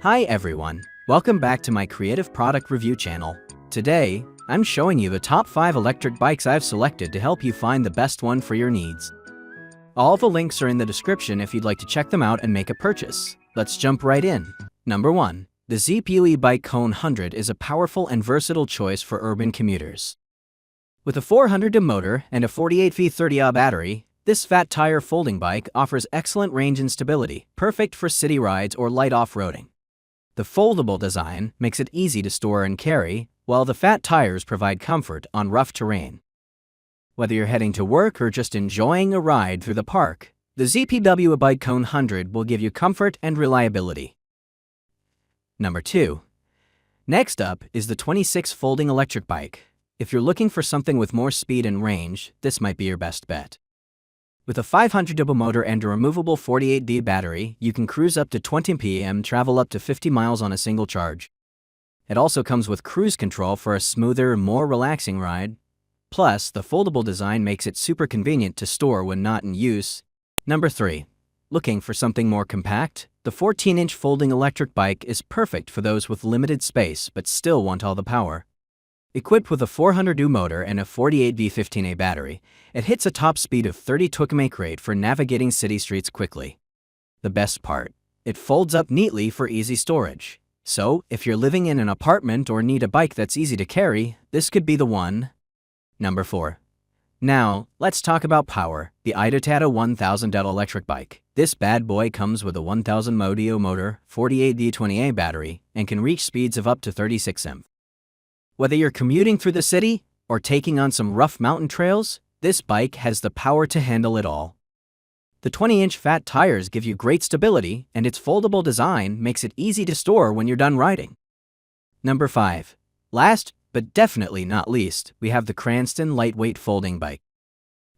Hi everyone, welcome back to my creative product review channel. Today, I'm showing you the top 5 electric bikes I've selected to help you find the best one for your needs. All the links are in the description if you'd like to check them out and make a purchase. Let's jump right in. Number 1. The ZPU Ebike 100 is a powerful and versatile choice for urban commuters. With a 400 motor and a 48V30Ah battery, this fat tire folding bike offers excellent range and stability, perfect for city rides or light off-roading. The foldable design makes it easy to store and carry, while the fat tires provide comfort on rough terrain. Whether you're heading to work or just enjoying a ride through the park, the ZPU Ebike 100 will give you comfort and reliability. Number 2. Next up is the 26 folding electric bike. If you're looking for something with more speed and range, this might be your best bet. With a 500 motor and a removable 48V battery, you can cruise up to 20 mph, travel up to 50 miles on a single charge. It also comes with cruise control for a smoother, more relaxing ride. Plus, the foldable design makes it super convenient to store when not in use. Number 3. Looking for something more compact? The 14-inch folding electric bike is perfect for those with limited space but still want all the power. Equipped with a 400V motor and a 48V15A battery, it hits a top speed of 30 km/h for navigating city streets quickly. The best part, it folds up neatly for easy storage. So, if you're living in an apartment or need a bike that's easy to carry, this could be the one. Number 4. Now, let's talk about power. The Ebike 1000 electric bike. This bad boy comes with a 1000 motor, 48V20A battery, and can reach speeds of up to 36 mph. Whether you're commuting through the city or taking on some rough mountain trails, this bike has the power to handle it all. The 20-inch fat tires give you great stability, and its foldable design makes it easy to store when you're done riding. Number 5. Last, but definitely not least, we have the Cranston lightweight folding bike.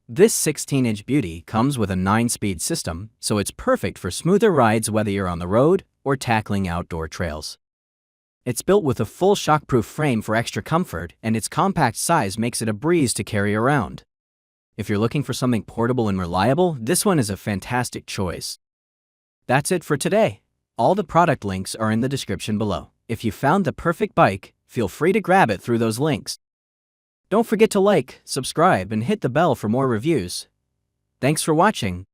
This 16-inch beauty comes with a 9-speed system, so it's perfect for smoother rides whether you're on the road or tackling outdoor trails. It's built with a full shockproof frame for extra comfort, and its compact size makes it a breeze to carry around. If you're looking for something portable and reliable, this one is a fantastic choice. That's it for today. All the product links are in the description below. If you found the perfect bike, feel free to grab it through those links. Don't forget to like, subscribe, and hit the bell for more reviews. Thanks for watching.